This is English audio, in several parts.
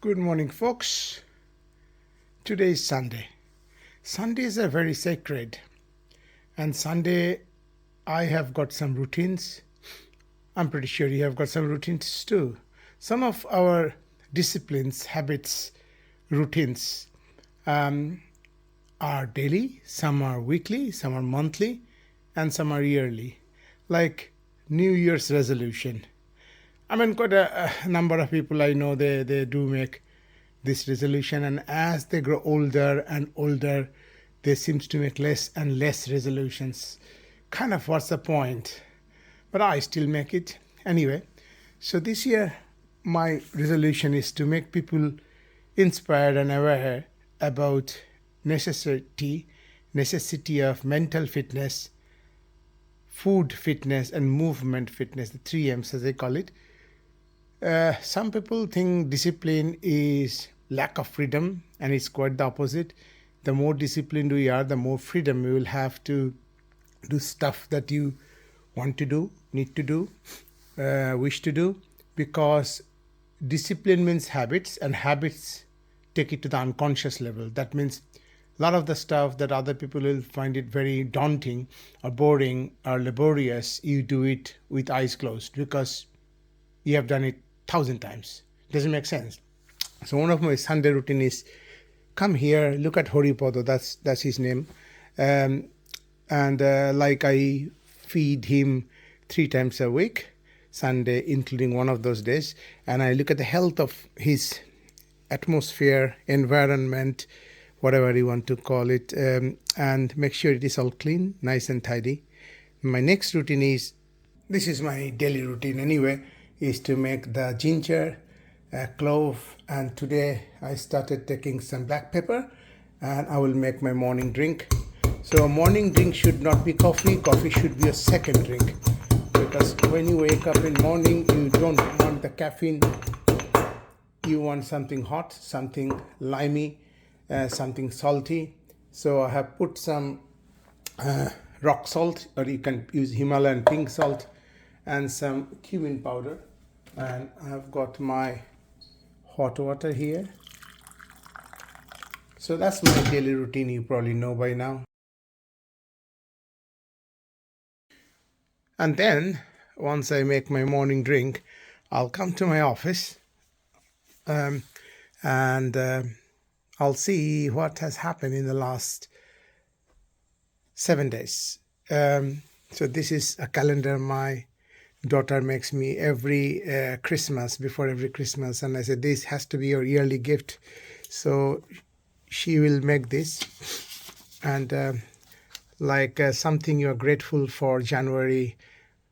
Good morning, folks. Today is Sunday. Sundays are very sacred. And Sunday, I have got some routines. I'm pretty sure you have got some routines too. Some of our disciplines, habits, routines are daily, some are weekly, some are monthly, and some are yearly. Like New Year's resolution. Quite a number of people I know, they do make this resolution, and as they grow older and older, they seems to make less and less resolutions. Kind of what's the point? But I still make it anyway. So this year, my resolution is to make people inspired and aware about necessity of mental fitness, food fitness, and movement fitness, the 3 M's as they call it. Some people think discipline is lack of freedom, and it's quite the opposite. The more disciplined we are, the more freedom we will have to do stuff that you want to do, need to do, wish to do, because discipline means habits, and habits take it to the unconscious level. That means a lot of the stuff that other people will find it very daunting or boring or laborious, you do it with eyes closed because you have done it 1,000 times. Doesn't make sense. So one of my Sunday routine is come here, look at Horipodo, that's his name, and like I feed him 3 times a week, Sunday including one of those days, and I look at the health of his atmosphere, environment, whatever you want to call it, and make sure it is all clean, nice and tidy. My next routine is, this is my daily routine anyway, is to make the ginger, clove, and today I started taking some black pepper, and I will make my morning drink. So morning drink should not be coffee. Coffee should be a second drink, because when you wake up in morning, you don't want the caffeine. You want something hot, something limey, something salty. So I have put some rock salt, or you can use Himalayan pink salt, and some cumin powder, and I've got my hot water here. So that's my daily routine, you probably know by now. And then once I make my morning drink, I'll come to my office, and I'll see what has happened in the last 7 days. So this is a calendar my daughter makes me every Christmas, before every Christmas, and I said, this has to be your yearly gift. So she will make this, and something you're grateful for January,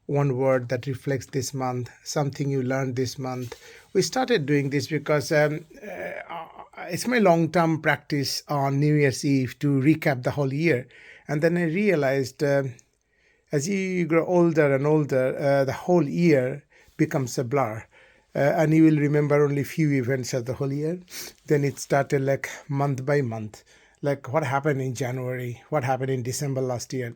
one word that reflects this month, something you learned this month. We started doing this because it's my long-term practice on New Year's Eve to recap the whole year. And then I realized as you grow older and older, the whole year becomes a blur. And you will remember only few events of the whole year. Then it started like month by month. Like what happened in January, what happened in December last year.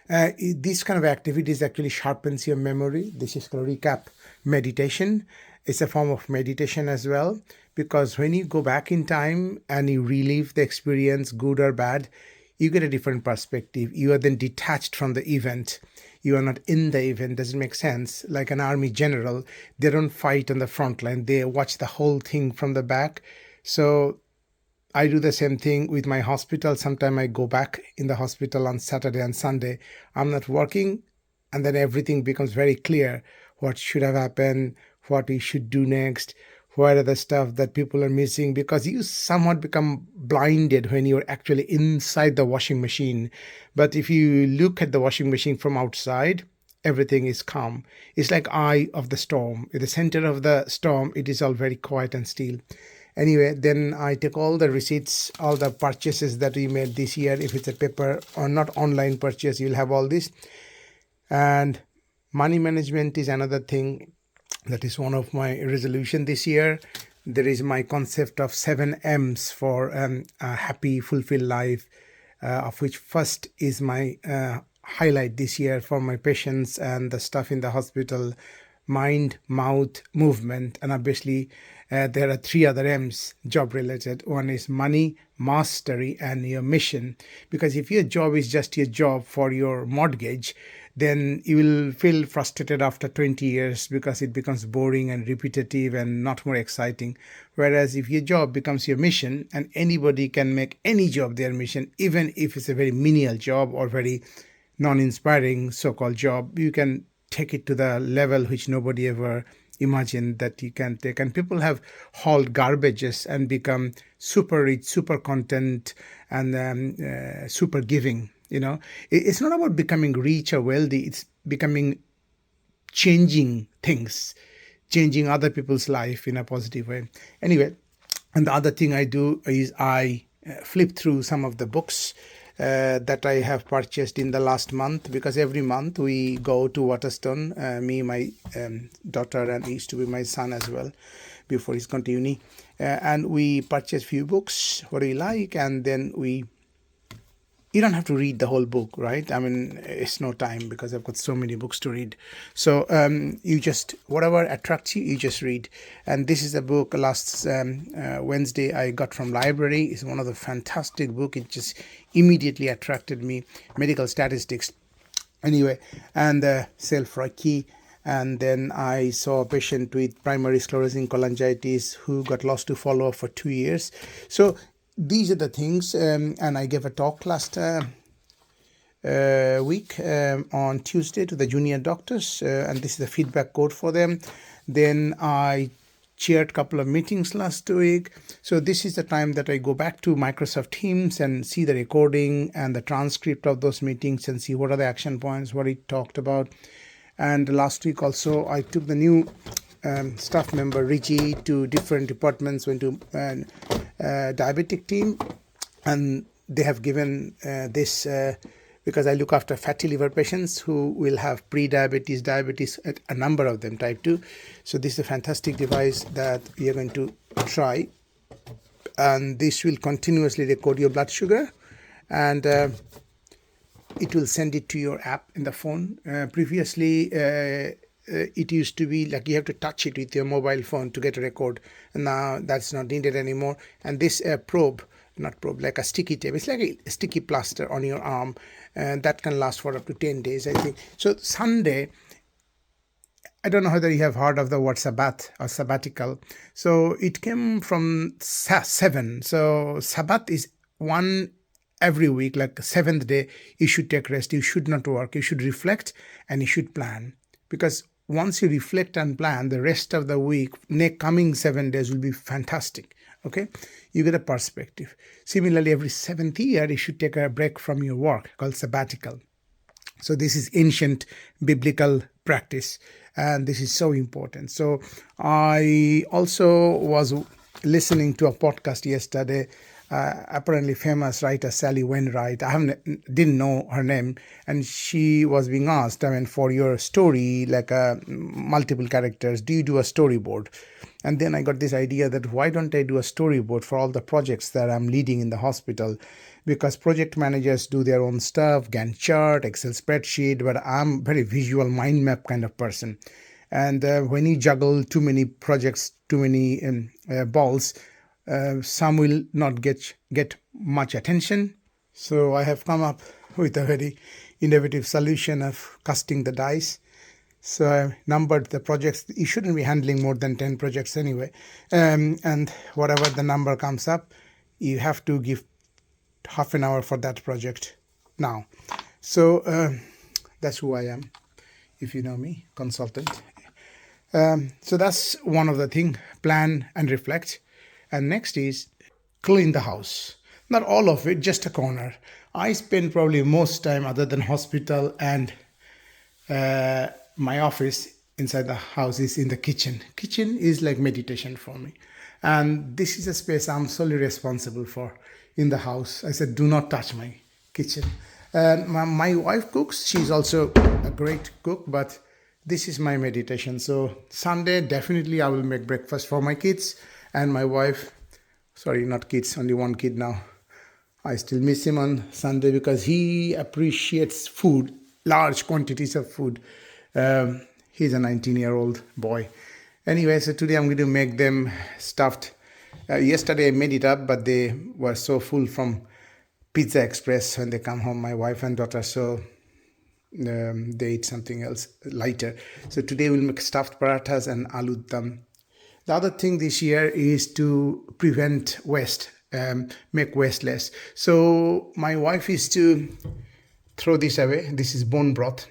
This kind of activities actually sharpens your memory. This is called recap meditation. It's a form of meditation as well, because when you go back in time and you relive the experience, good or bad, you get a different perspective. You are then detached from the event. You are not in the event. Doesn't make sense. Like an army general, they don't fight on the front line. They watch the whole thing from the back. So I do the same thing with my hospital. Sometimes I go back in the hospital on Saturday and Sunday. I'm not working, and then everything becomes very clear. What should have happened, what we should do next, what are the stuff that people are missing, because you somewhat become blinded when you're actually inside the washing machine. But if you look at the washing machine from outside, everything is calm. It's like eye of the storm. In the center of the storm, it is all very quiet and still. Anyway, then I take all the receipts, all the purchases that we made this year. If it's a paper or not online purchase, you'll have all this. And money management is another thing. That is one of my resolution this year. There is my concept of 7 M's for a happy, fulfilled life, of which first is my highlight this year for my patients and the stuff in the hospital, mind, mouth, movement, and obviously there are three other M's, job related. One is money, mastery, and your mission. Because if your job is just your job for your mortgage, then you will feel frustrated after 20 years because it becomes boring and repetitive and not more exciting. Whereas if your job becomes your mission, and anybody can make any job their mission, even if it's a very menial job or very non-inspiring so-called job, you can take it to the level which nobody ever imagined that you can take. And people have hauled garbages and become super rich, super content, and super giving. It's not about becoming rich or wealthy. It's becoming changing things, changing other people's life in a positive way. Anyway, and the other thing I do is I flip through some of the books that I have purchased in the last month, because every month we go to Waterstone, me, my daughter, and he used to be my son as well before he's gone to uni, and we purchase few books what we like, and then you don't have to read the whole book, right? I mean, it's no time because I've got so many books to read. So you just, whatever attracts you, you just read. And this is a book last Wednesday I got from library. It's one of the fantastic book. It just immediately attracted me. Medical statistics. Anyway, and self-Reiki. And then I saw a patient with primary sclerosing cholangitis who got lost to follow-up for 2 years. So these are the things, and I gave a talk last week on Tuesday to the junior doctors, and this is the feedback code for them. Then I chaired a couple of meetings last week. So this is the time that I go back to Microsoft Teams and see the recording and the transcript of those meetings and see what are the action points, what he talked about. And last week also I took the new staff member Richie to different departments, went to diabetic team, and they have given this because I look after fatty liver patients who will have pre-diabetes, diabetes, a number of them, type 2. So this is a fantastic device that we are going to try, and this will continuously record your blood sugar, and it will send it to your app in the phone. Previously it used to be like you have to touch it with your mobile phone to get a record, and now that's not needed anymore. And this like a sticky tape, it's like a sticky plaster on your arm, and that can last for up to 10 days, I think. So Sunday, I don't know whether you have heard of the word Sabbath or sabbatical. So it came from 7. So Sabbath is one every week, like the 7th day, you should take rest, you should not work, you should reflect, and you should plan. Because once you reflect and plan, the rest of the week, coming 7 days will be fantastic. Okay, you get a perspective. Similarly, every 7th year, you should take a break from your work called sabbatical. So this is ancient biblical practice, and this is so important. So I also was listening to a podcast yesterday. Apparently famous writer Sally Wainwright. I didn't know her name, and she was being asked, for your story, like multiple characters, do you do a storyboard? And then I got this idea that why don't I do a storyboard for all the projects that I'm leading in the hospital? Because project managers do their own stuff, Gantt chart, Excel spreadsheet, but I'm very visual mind map kind of person. And when you juggle too many projects, too many balls, some will not get much attention. So I have come up with a very innovative solution of casting the dice. So I numbered the projects. You shouldn't be handling more than 10 projects anyway. And whatever the number comes up, you have to give half an hour for that project now. So that's who I am, if you know me, consultant. So that's one of the things, plan and reflect. And next is clean the house. Not all of it, just a corner. I spend probably most time other than hospital and my office inside the house is in the kitchen. Kitchen is like meditation for me. And this is a space I'm solely responsible for in the house. I said, do not touch my kitchen. My wife cooks. She's also a great cook, but this is my meditation. So Sunday, definitely I will make breakfast for my kids. And my wife, sorry, not kids, only one kid now. I still miss him on Sunday because he appreciates food, large quantities of food. He's a 19-year-old boy. Anyway, so today I'm going to make them stuffed. Yesterday I made it up, but they were so full from Pizza Express when they come home, my wife and daughter, so they eat something else lighter. So today we'll make stuffed parathas and aloo dum. The other thing this year is to prevent waste, make waste less. So my wife is to throw this away. This is bone broth.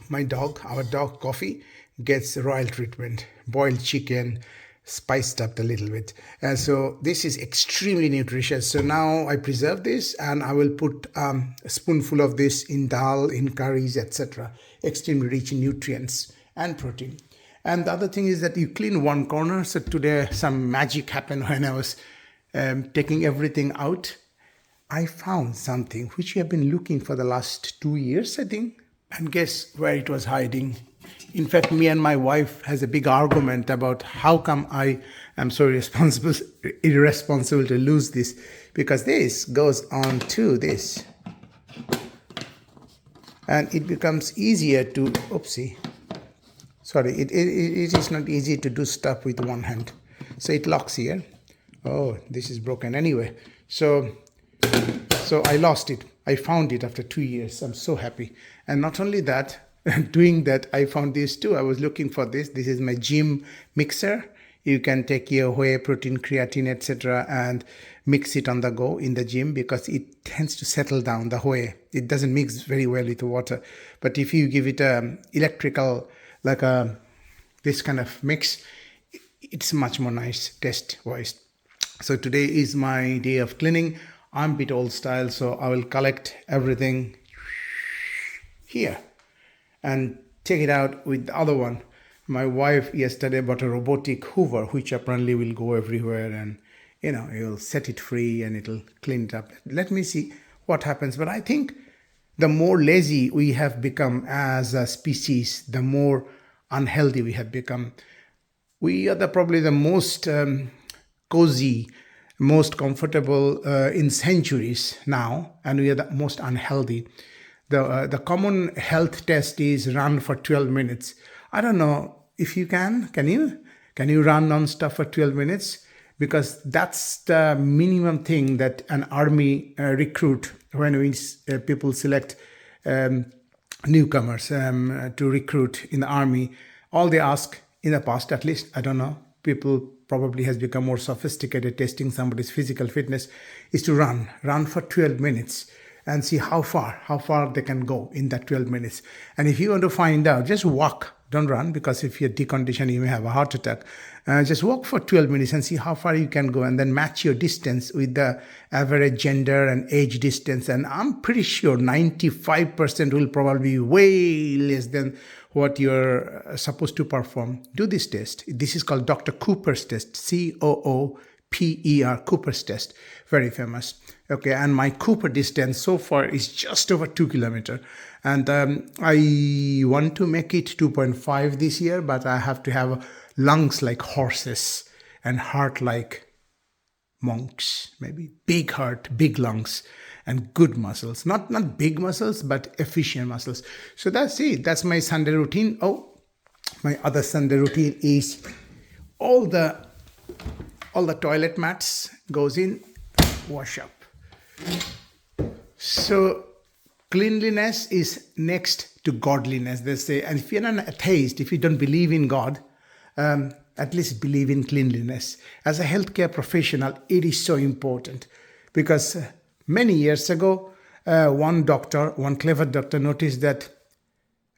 Our dog Coffee, gets royal treatment, boiled chicken, spiced up a little bit. So this is extremely nutritious. So now I preserve this and I will put a spoonful of this in dal, in curries, etc. Extremely rich in nutrients and protein. And the other thing is that you clean one corner. So today some magic happened when I was taking everything out. I found something which we have been looking for the last 2 years, I think. And guess where it was hiding? In fact, me and my wife has a big argument about how come I am so irresponsible to lose this, because this goes on to this. And it becomes easier to, it is not easy to do stuff with one hand. So it locks here. Oh, this is broken anyway. So I lost it. I found it after 2 years. I'm so happy. And not only that, doing that, I found this too. I was looking for this. This is my gym mixer. You can take your whey protein, creatine, etc. and mix it on the go in the gym, because it tends to settle down, the whey. It doesn't mix very well with the water. But if you give it a electrical, like this kind of mix, it's much more nice taste-wise. So today is my day of cleaning. I'm a bit old style, so I will collect everything here and take it out with the other one. My wife yesterday bought a robotic hoover, which apparently will go everywhere, and you'll set it free and it'll clean it up. Let me see what happens. But I think the more lazy we have become as a species, the more unhealthy we have become. We are probably the most cozy, most comfortable in centuries now, and we are the most unhealthy. The common health test is run for 12 minutes. I don't know if you can you run non-stop for 12 minutes? Because that's the minimum thing that an army recruit, when people select newcomers to recruit in the army, all they ask in the past, at least, I don't know, people probably has become more sophisticated testing somebody's physical fitness, is to run for 12 minutes and see how far they can go in that 12 minutes. And if you want to find out, just walk. Don't run, because if you're deconditioned, you may have a heart attack. Just walk for 12 minutes and see how far you can go, and then match your distance with the average gender and age distance. And I'm pretty sure 95% will probably be way less than what you're supposed to perform. Do this test. This is called Dr. Cooper's test, COOPER, Cooper's test. Very famous. Okay, and my Cooper distance so far is just over 2 kilometers. And I want to make it 2.5 this year, but I have to have lungs like horses and heart like monks, maybe. Big heart, big lungs, and good muscles. Not big muscles, but efficient muscles. So that's it. That's my Sunday routine. Oh, my other Sunday routine is all the toilet mats goes in, wash up. So cleanliness is next to godliness, they say. And if you're an atheist, if you don't believe in God, at least believe in cleanliness. As a healthcare professional, it is so important, because many years ago, one clever doctor noticed that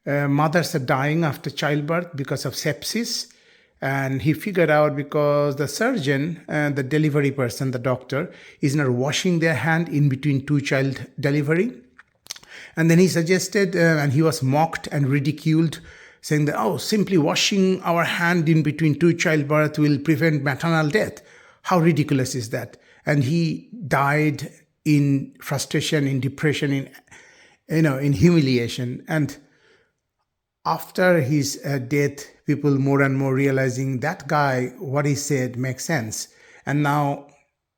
mothers are dying after childbirth because of sepsis. And he figured out, because the surgeon and the delivery person, the doctor, is not washing their hand in between two child delivery. And then he suggested, and he was mocked and ridiculed, saying that, simply washing our hand in between two childbirth will prevent maternal death. How ridiculous is that? And he died in frustration, in depression, in humiliation. And after his death, people more and more realizing that guy, what he said makes sense. And now,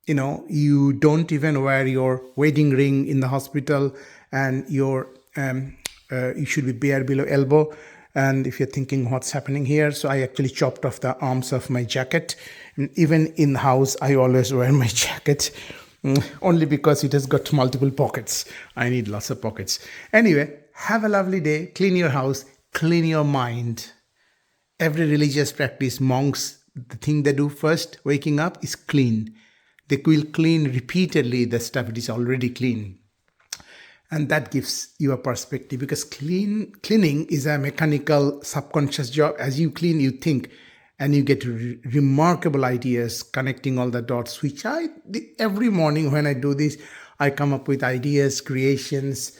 you don't even wear your wedding ring in the hospital, and you should be bare below elbow. And if you're thinking what's happening here, so I actually chopped off the arms of my jacket. And even in house, I always wear my jacket, only because it has got multiple pockets. I need lots of pockets. Anyway, have a lovely day. Clean your house, clean your mind. Every religious practice, monks, the thing they do first, waking up, is clean. They will clean repeatedly the stuff it is already clean. And that gives you a perspective, because cleaning is a mechanical subconscious job. As you clean, you think, and you get remarkable ideas, connecting all the dots, which every morning when I do this, I come up with ideas, creations,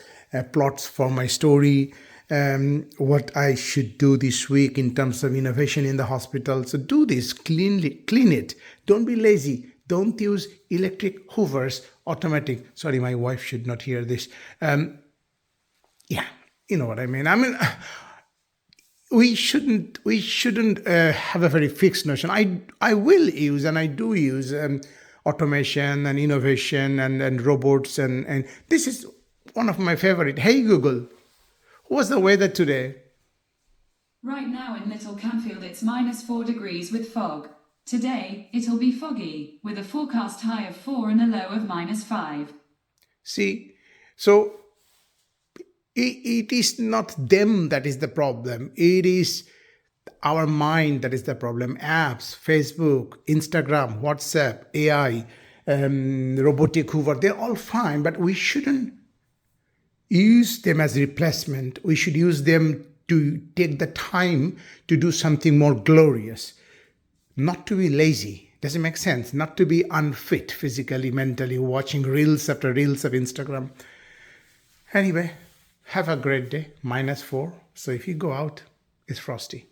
plots for my story, what I should do this week in terms of innovation in the hospital. So do this, clean it. Don't be lazy. Don't use electric hoovers, automatic. Sorry, my wife should not hear this. Yeah, you know what I mean. We shouldn't have a very fixed notion. I will use, and I do use, automation and innovation and robots, and this is one of my favorite. Hey Google, what's the weather today? Right now in Little Canfield it's -4 degrees with fog. Today, it'll be foggy, with a forecast high of 4 and a low of -5. See, so it is not them that is the problem. It is our mind that is the problem. Apps, Facebook, Instagram, WhatsApp, AI, robotic hoover, they're all fine, but we shouldn't use them as replacement. We should use them to take the time to do something more glorious. Not to be lazy. Does it make sense? Not to be unfit physically, mentally, watching reels after reels of Instagram. Anyway, have a great day. -4. So if you go out, it's frosty.